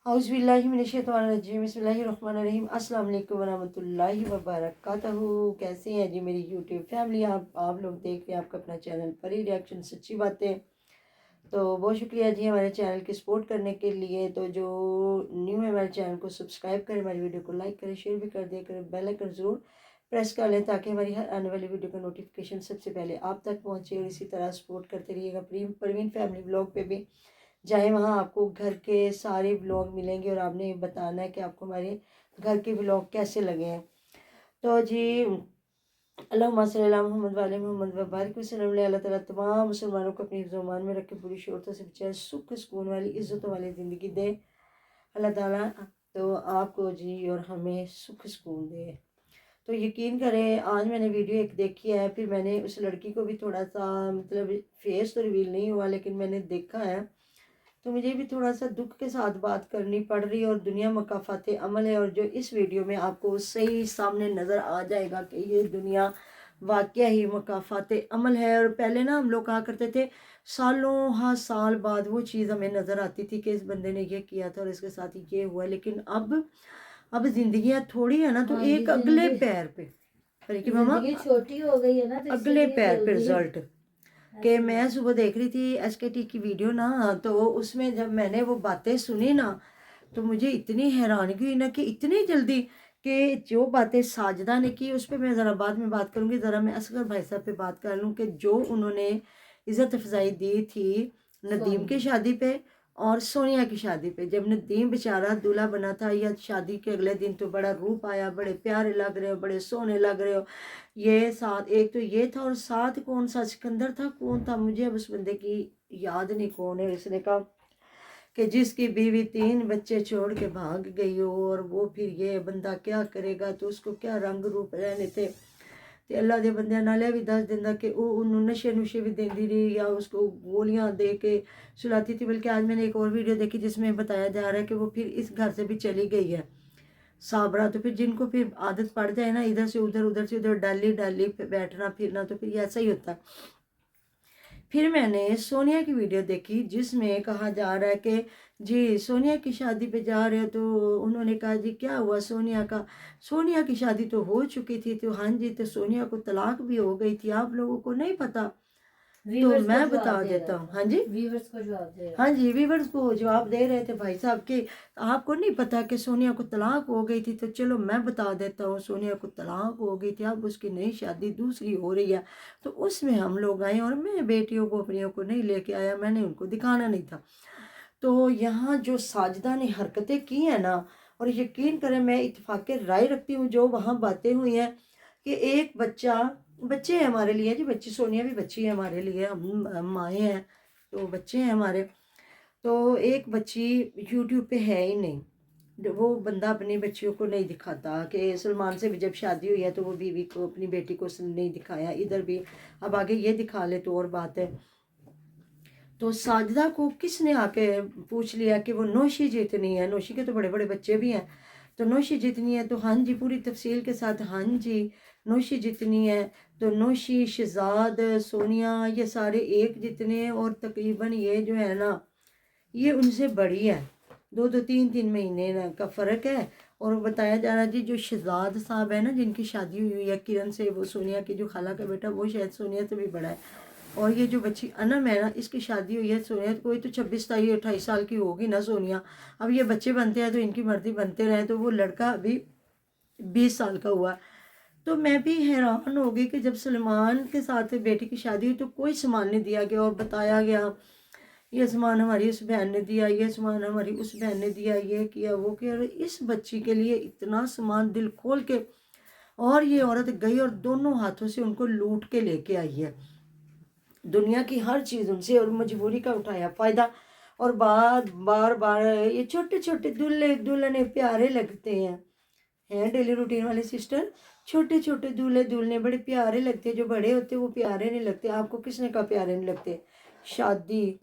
औज़ुबिल्लाहिमिनश्शैतानिर्रजीम बिस्मिल्लाहिर्रहमानिर्रहीम अस्सलाम वालेकुम वरहमतुल्लाहि वबरकातुहू। कैसे हैं जी मेरी यूट्यूब फैमिली। आप लोग देख रहे हैं आपका अपना चैनल परी रिएक्शन सच्ची बातें। तो बहुत शुक्रिया जी हमारे चैनल की सपोर्ट करने के लिए। तो जो न्यू है हमारे चैनल को सब्सक्राइब करें, हमारी वीडियो को लाइक करें, शेयर भी कर दिया करें, बेल आइकन ज़रूर प्रेस कर लें ताकि हमारी हर आने वाली वीडियो का नोटिफिकेशन सबसे पहले आप तक पहुँचे। और इसी तरह सपोर्ट करते रहिएगा। परवीन फैमिली ब्लॉग पे भी जाए, वहाँ आपको घर के सारे व्लॉग मिलेंगे और आपने बताना है कि आपको हमारे घर के व्लॉग कैसे लगे हैं। तो जी अल्लाहुम्मा सल्ली अला मुहम्मद वाले मोहम्मद व बारिक वसल्लम। अल्लाह ताला तमाम मुसलमानों को अपनी ज़ुबान में रख के पूरी शोरतों से बचाए, सुख सुकून वाली इज़्ज़तों वाली ज़िंदगी दे अल्लाह ताला। तो आपको जी और हमें सुख सुकून दे। तो यकीन करें आज मैंने वीडियो एक देखी है, फिर मैंने उस लड़की को भी थोड़ा सा मतलब फेस तो रिवील नहीं हुआ लेकिन मैंने देखा है, तो मुझे भी थोड़ा सा दुख के साथ बात करनी पड़ रही है। और दुनिया मकाफात अमल है, और जो इस वीडियो में आपको सही सामने नज़र आ जाएगा कि ये दुनिया वाकया ही मकाफात अमल है। और पहले ना हम लोग कहा करते थे, सालों हाँ साल बाद वो चीज़ हमें नज़र आती थी कि इस बंदे ने ये किया था और इसके साथ ये हुआ। लेकिन अब जिंदगियाँ थोड़ी है ना, तो एक अगले पैर पे कि मामा छोटी हो गई है ना, तो अगले पैर पे रिजल्ट कि मैं सुबह देख रही थी SKT की वीडियो ना, तो उसमें जब मैंने वो बातें सुनी ना, तो मुझे इतनी हैरानगी हुई ना कि इतनी जल्दी कि जो बातें साजदा ने की उस पर मैं ज़रा बाद में बात करूँगी। ज़रा मैं असगर भाई साहब पे बात कर लूँ कि जो उन्होंने इज़्ज़त अफजाई दी थी नदीम की शादी पे और सोनिया की शादी पे। जब नदीम बेचारा दूल्हा बना था या शादी के अगले दिन तो बड़ा रूप आया, बड़े प्यारे लग रहे हो, बड़े सोने लग रहे हो। ये साथ एक तो ये था और साथ कौन सा सिकंदर था, कौन था मुझे अब उस बंदे की याद नहीं कौन है। उसने कहा कि जिसकी बीवी 3 बच्चे छोड़ के भाग गई हो और वो फिर ये बंदा क्या करेगा, तो उसको क्या रंग रूप रहने थे। तो अल्लाह दे बंदे नाले भी दस दिंदा कि वो उन्होंने नशे नुशे भी देंदी रही या उसको गोलियां दे के सुलाती थी। बल्कि आज मैंने एक और वीडियो देखी जिसमें बताया जा रहा है कि वो फिर इस घर से भी चली गई है साबरा। तो फिर जिनको फिर आदत पड़ जाए ना इधर से उधर उधर से उधर डाली डाली बैठना फिरना, तो फिर ऐसा ही होता है। फिर मैंने सोनिया की वीडियो देखी जिसमें कहा जा रहा है कि जी सोनिया की शादी पे जा रहे हो। तो उन्होंने कहा जी क्या हुआ सोनिया की शादी तो हो चुकी थी। तो हाँ जी, तो सोनिया को तलाक भी हो गई थी, आप लोगों को नहीं पता। तो मैं बता देता हूँ। हाँ जी व्यूअर्स को जवाब दे हाँ जी व्यूअर्स को जवाब दे रहे थे भाई साहब कि आपको नहीं पता कि सोनिया को तलाक हो गई थी। तो चलो मैं बता देता हूँ, सोनिया को तलाक हो गई थी, अब उसकी नई शादी दूसरी हो रही है। तो उसमें हम लोग आए और मैं बेटियों को अपनियों को नहीं लेके आया, मैंने उनको दिखाना नहीं था। तो यहाँ जो साजिदा ने हरकतें की हैं ना, और यकीन करें मैं इत्तेफाक राय रखती हूँ जो वहाँ बातें हुई हैं कि एक बच्चे हैं हमारे लिए जी, बच्ची सोनिया भी बच्ची है हमारे लिए, हम माएँ हैं तो बच्चे हैं हमारे। तो एक बच्ची यूट्यूब पे है ही नहीं, वो बंदा अपनी बच्चियों को नहीं दिखाता कि सलमान से भी जब शादी हुई है तो वो बीवी को अपनी बेटी को नहीं दिखाया, इधर भी अब आगे ये दिखा ले तो और बात है। तो साजिदा को किसने आके पूछ लिया कि वो नौशी जितनी है, नौशी के तो बड़े बड़े बच्चे भी हैं, तो नौशी जितनी है। तो हाँ जी पूरी तफसील के साथ हाँ जी नौशी जितनी है। तो नौशी शहजाद सोनिया ये सारे एक जितने हैं, और तकरीबन ये जो है ना ये उनसे बड़ी है, 2-3 महीने का फ़र्क है। और बताया जा रहा है जी जो शहजाद साहब है ना जिनकी शादी हुई है किरण से, वो सोनिया की जो खाला का बेटा, वो शायद सोनिया से भी बड़ा है। और ये जो बच्ची अनम है ना इसकी शादी हुई है सोनिया, कोई तो 26-28 साल की होगी ना सोनिया। अब ये बच्चे बनते हैं तो इनकी मर्जी बनते रहे, तो वो लड़का अभी 20 साल का हुआ। तो मैं भी हैरान हो गई कि जब सलमान के साथ बेटी की शादी हुई तो कोई सामान नहीं दिया गया और बताया गया ये सामान हमारी उस बहन ने दिया, ये सामान हमारी उस बहन ने दिया, ये किया वो किया। इस बच्ची के लिए इतना सामान दिल खोल के, और ये औरत गई और दोनों हाथों से उनको लूट के लेके आई है, दुनिया की हर चीज़ उनसे, और मजबूरी का उठाया फ़ायदा। और बार बार ये छोटे छोटे दूल्हे दुल्हने प्यारे लगते हैं डेली रूटीन वाले सिस्टर, छोटे छोटे दूल्हे दुल्हने बड़े प्यारे लगते हैं, जो बड़े होते वो प्यारे नहीं लगते। आपको किसने कहा प्यारे नहीं लगते? शादी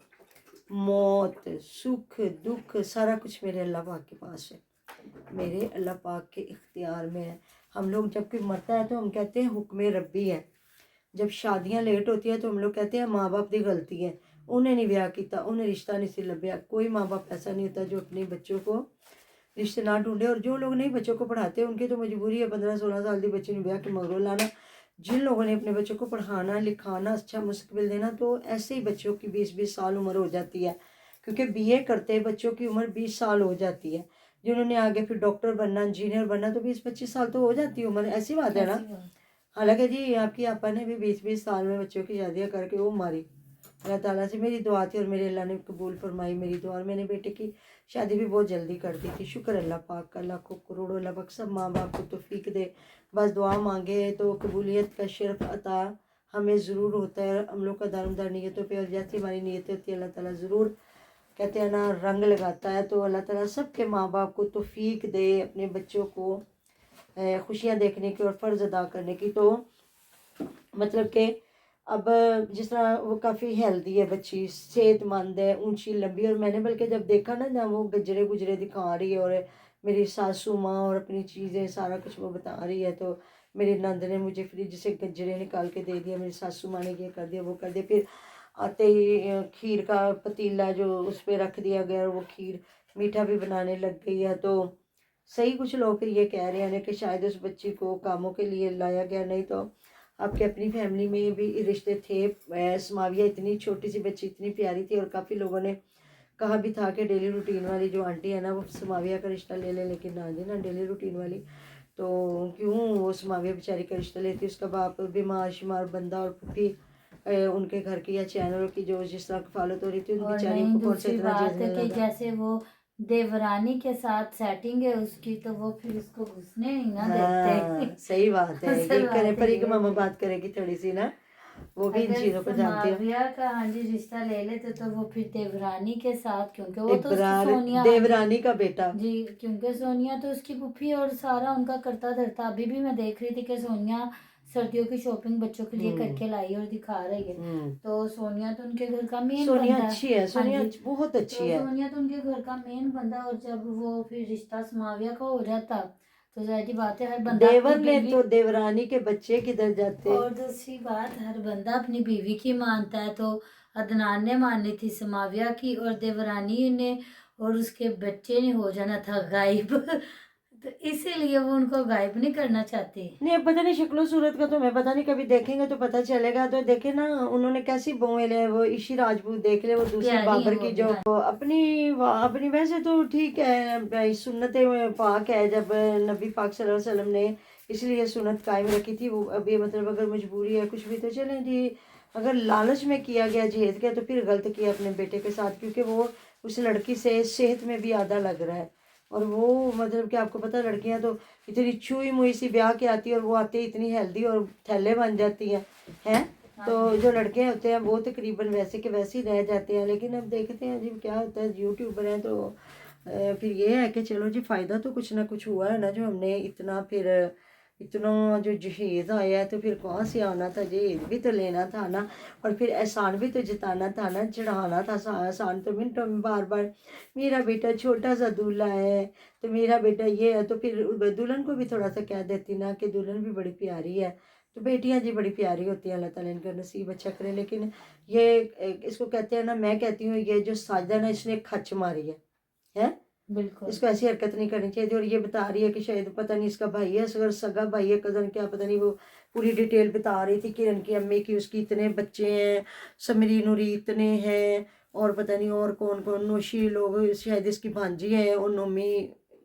मौत सुख दुख सारा कुछ मेरे अल्लाह पाक के पास है, मेरे अल्लाह पाक के इख्तियार में है। हम लोग जब कोई मरता है तो हम कहते हैं हुक्म रब्बी है, जब शादियां लेट होती है तो हम लोग कहते हैं माँ बाप की गलती है, انہیں نہیں بیاہ کیتا، انہیں رشتہ نہیں سی لبیا۔ کوئی ماں باپ ایسا نہیں ہوتا جو اپنے بچوں کو رشتے نہ ڈھونڈے، اور جو لوگ نہیں بچوں کو پڑھاتے ان کی تو مجبوری ہے 15-16 سال کی بچے نے بیاہ کے مگروں لانا۔ جن لوگوں نے اپنے بچوں کو پڑھانا لکھانا اچھا مستقبل دینا، تو ایسے ہی بچوں کی 20-20 سال عمر ہو جاتی ہے، کیونکہ بی اے کرتے بچوں کی عمر 20 سال ہو جاتی ہے۔ جنہوں نے آگے پھر ڈاکٹر بننا انجینئر بننا تو 20-25 سال تو ہو جاتی ہے عمر، ایسی بات ہے نا۔ ایسی بات حالانکہ جی آپ کی آپا نے بھی 20-20 سال میں بچوں کی شادیاں کر کے وہ ماری۔ اللہ تعالیٰ سے میری دعا تھی اور میرے اللہ نے قبول فرمائی میری دعا، اور میں نے بیٹے کی شادی بھی بہت جلدی کر دی تھی۔ شکر اللہ پاک کا، لاکھوں کروڑوں اللہ پاک سب ماں باپ کو توفیق دے، بس دعا مانگے تو قبولیت کا شرف عطا ہمیں ضرور ہوتا ہے۔ ہم لوگ کا دارمدار نیتوں پہ، اور جیسی ہماری نیتیں ہوتی ہے اللہ تعالیٰ ضرور کہتے ہیں نا رنگ لگاتا ہے۔ تو اللہ تعالیٰ سب کے ماں باپ کو توفیق دے اپنے بچوں کو خوشیاں دیکھنے کی اور فرض ادا کرنے کی۔ تو مطلب کہ اب جس طرح وہ کافی ہیلدی ہے بچی، صحت مند ہے، اونچی لمبی، اور میں نے بلکہ جب دیکھا نا جب وہ گجرے گجرے دکھا رہی ہے اور میری ساسو ماں اور اپنی چیزیں سارا کچھ وہ بتا رہی ہے، تو میری نند نے مجھے فریج سے گجرے نکال کے دے دیا، میری ساسو ماں نے یہ کر دیا وہ کر دیا، پھر آتے ہی کھیر کا پتیلا جو اس پہ رکھ دیا گیا اور وہ کھیر میٹھا بھی بنانے لگ گئی ہے۔ تو صحیح کچھ لوگ پھر یہ کہہ رہے ہیں کہ شاید اس بچی کو کاموں کے لیے لایا گیا، نہیں تو آپ کے اپنی فیملی میں بھی رشتے تھے۔ سماویہ اتنی چھوٹی سی بچی اتنی پیاری تھی، اور کافی لوگوں نے کہا بھی تھا کہ ڈیلی روٹین والی جو آنٹی ہے نا وہ سماویہ کا رشتہ لے لیں، لیکن نہ جی نا ڈیلی روٹین والی تو کیوں وہ سماویہ بیچاری کا رشتہ لیتی، اس کا باپ بیمار شمار بندہ، اور پھوپھی ان کے گھر کی یا چینلوں کی جو جس طرح کفالت ہو رہی تھی ان اور بیچاریوں نہیں کو کون سا دوسری اتنا بات جیزنے ہے کہ لگا۔ جیسے وہ دیورانی کے ساتھ سیٹنگ ہے اس کی، تو وہ پھر اس کو گھسنے نہیں نہ دیتے۔ ہاں صحیح بات ہے، اصل یہ کرے بات پر ہے ایک یہ ماما ہے۔ بات کرے گی تھوڑی سی نا، وہ بھی ان اگر چیزوں کو جانتی ہے۔ سماویہ کا ہاں جی رشتہ لے لیتے تو وہ پھر دیورانی کے ساتھ، کیونکہ وہ تو اس کی ابرار سونیا ہاں جی دیورانی کا بیٹا۔ جی، کیونکہ سونیا تو اس کی پھوپھی اور سارا ان کا کرتا دھرتا۔ ابھی بھی میں دیکھ رہی تھی کہ سونیا سردیوں کی شاپنگ بچوں کے لیے کر کے لائی اور دکھا رہی ہے، تو سونیا تو ان کے گھر کا مین سونیا بندہ اچھی ہے، ہاں سونیا جی، بہت تو اچھی ہے۔ سونیا تو ان کے گھر کا مین بندہ، اور جب وہ پھر رشتہ سماویہ کا ہو جاتا تو ظاہر بات ہے ہر بندہ اپنی دیور نے بیوی، تو دیورانی کے بچے کدھر جاتے۔ اور دوسری بات ہر بندہ اپنی بیوی کی مانتا ہے، تو عدنان نے مانی تھی سماویہ کی، اور دیورانی نے اور اس کے بچے نے ہو جانا تھا غائب تو اسی لیے وہ ان کو غائب نہیں کرنا چاہتی۔ نہیں اب پتہ نہیں شکل و صورت کا تو میں پتہ نہیں، کبھی دیکھیں گے تو پتہ چلے گا۔ تو دیکھیں نا انہوں نے کیسی بوئیں لے، وہ عشی راجپوت دیکھ لے، وہ دوسری پیاری ہیں بابر وہ کی بھی جو ہاں۔ اپنی ویسے تو ٹھیک ہے، سنت پاک ہے، جب نبی پاک صلی اللہ علیہ وسلم نے اس لیے سنت قائم رکھی تھی۔ وہ ابھی مطلب اگر مجبوری ہے کچھ بھی تو چلیں جی، اگر لالچ میں کیا گیا جہیز کیا تو پھر غلط کیا اپنے بیٹے کے ساتھ، کیونکہ وہ اس لڑکی سے صحت میں بھی آدھا لگ رہا ہے، اور وہ مطلب کہ آپ کو پتہ لڑکیاں تو اتنی چھوئی موئی سی بیاہ کے آتی ہے اور وہ آتے اتنی ہیلدی اور تھیلے بن جاتی ہیں تو جو لڑکے ہوتے ہیں وہ تقریباً ویسے کے ویسے ہی رہ جاتے ہیں۔ لیکن اب دیکھتے ہیں جی کیا ہوتا ہے، یوٹیوبر ہیں تو پھر یہ ہے کہ چلو جی فائدہ تو کچھ نہ کچھ ہوا ہے نا، جو ہم نے اتنا جو جہیز آیا ہے تو پھر کہاں سے آنا تھا، جہیز بھی تو لینا تھا نا، اور پھر احسان بھی تو جتانا تھا نا، چڑھانا تھا احسان تو منٹوں میں بار بار میرا بیٹا چھوٹا سا دولہا ہے تو میرا بیٹا یہ ہے، تو پھر دلہن کو بھی تھوڑا سا کہہ دیتی نا کہ دلہن بھی بڑی پیاری ہے۔ تو بیٹیاں جی بڑی پیاری ہوتی ہیں، اللہ تعالیٰ ان کا نصیب اچھا کرے۔ لیکن یہ اس کو کہتے ہیں نا، میں کہتی ہوں یہ جو ساجدہ نا اس نے کھچ ماری ہے، بالکل اس کو ایسی حرکت نہیں کرنی چاہیے۔ اور یہ بتا رہی ہے کہ شاید پتہ نہیں اس کا بھائی ہے، اگر سگا بھائی ہے کزن کیا پتہ نہیں، وہ پوری ڈیٹیل بتا رہی تھی کرن کی امی کی، اس کی اتنے بچے ہیں، سمری نوری اتنے ہیں، اور پتہ نہیں اور کون کون، نوشی لوگ، شاید اس کی بھانجی ہے، اور نومی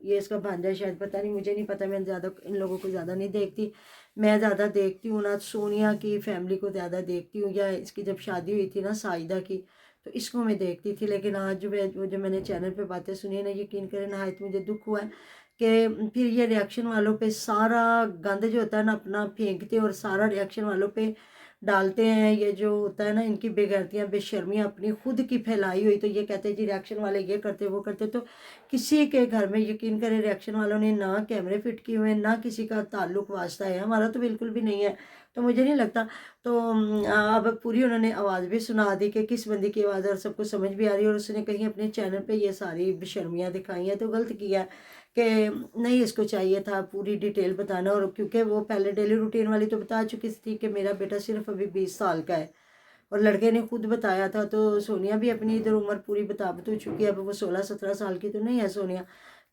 یہ اس کا بھانجا ہے شاید، پتہ نہیں، مجھے نہیں پتہ، میں زیادہ ان لوگوں کو زیادہ نہیں دیکھتی۔ میں زیادہ دیکھتی ہوں نا سونیا کی فیملی کو زیادہ دیکھتی ہوں، یا اس کی جب شادی ہوئی تھی نا ساجدہ کی تو اس کو میں دیکھتی تھی۔ لیکن آج جو میں نے چینل پہ باتیں سنی ہیں نا، یقین کریں نہایت مجھے دکھ ہوا ہے کہ پھر یہ ریاکشن والوں پہ سارا گند جو ہوتا ہے نا اپنا پھینکتے اور سارا ریاکشن والوں پہ ڈالتے ہیں۔ یہ جو ہوتا ہے نا ان کی بے غیرتیاں بے شرمیاں اپنی خود کی پھیلائی ہوئی، تو یہ کہتے ہیں جی ریاکشن والے یہ کرتے وہ کرتے، تو کسی کے گھر میں یقین کرے ریاکشن والوں نے نہ کیمرے فٹ کیے ہوئے، نہ کسی کا تعلق واسطہ ہے، ہمارا تو بالکل بھی نہیں ہے، تو مجھے نہیں لگتا۔ تو اب پوری انہوں نے آواز بھی سنا دی کہ کس بندے کی آواز ہے، اور سب کو سمجھ بھی آ رہی ہے، اور اس نے کہیں اپنے چینل پہ یہ ساری بشرمیاں دکھائی ہیں، تو غلط کیا کہ نہیں، اس کو چاہیے تھا پوری ڈیٹیل بتانا۔ اور کیونکہ وہ پہلے ڈیلی روٹین والی تو بتا چکی تھی کہ میرا بیٹا صرف ابھی 20 سال کا ہے، और लड़के ने खुद बताया था। तो सोनिया भी अपनी इधर उम्र पूरी बता चुकी है, अब वो 16-17 साल की तो नहीं है सोनिया।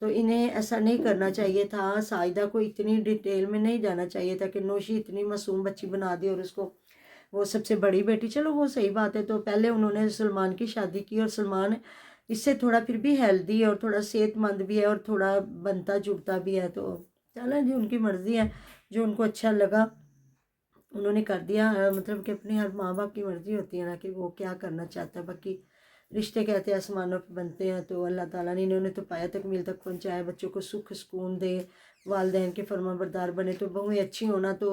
तो इन्हें ऐसा नहीं करना चाहिए था, साइदा को इतनी डिटेल में नहीं जाना चाहिए था कि नौशी इतनी मासूम बच्ची बना दी और उसको वो सबसे बड़ी बेटी। चलो वो सही बात है, तो पहले उन्होंने सलमान की शादी की और सलमान इससे थोड़ा फिर भी हेल्दी है और थोड़ा सेहतमंद भी है और थोड़ा बनता जुड़ता भी है। तो चलो जी उनकी मर्ज़ी है, जो उनको अच्छा लगा उन्होंने कर दिया। मतलब कि अपनी हर माँ बाप की मर्ज़ी होती है ना कि वो क्या करना चाहता है। बाकी रिश्ते कहते हैं आसमानों पे बनते हैं, तो अल्लाह ताला ने इन्होंने तो पाया तकमील तक पहुँचाया, बच्चों को सुख सुकून दे, वालिदैन के फरमाबरदार बने। तो बहुएँ अच्छी होना तो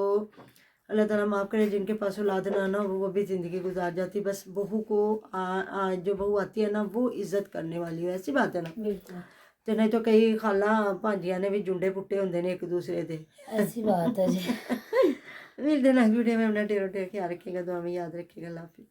अल्लाह ताला माफ़ करे, जिनके पास औलाद ना ना हो वो भी ज़िंदगी गुजार जाती। बस बहू को जो बहू आती है ना वो इज़्ज़त करने वाली हो, ऐसी बात है ना। बिल्कुल तो नहीं तो कई खाला भांजियां ने भी जुंडे पुट्टे होंगे ने एक दूसरे दे। ऐसी बात है जी। मिलते नेक्स्ट वीडियो में, अपना टेरो टेक ख्याल रखिएगा, दुआ में याद रखिएगा। अल्लाह हाफिज़।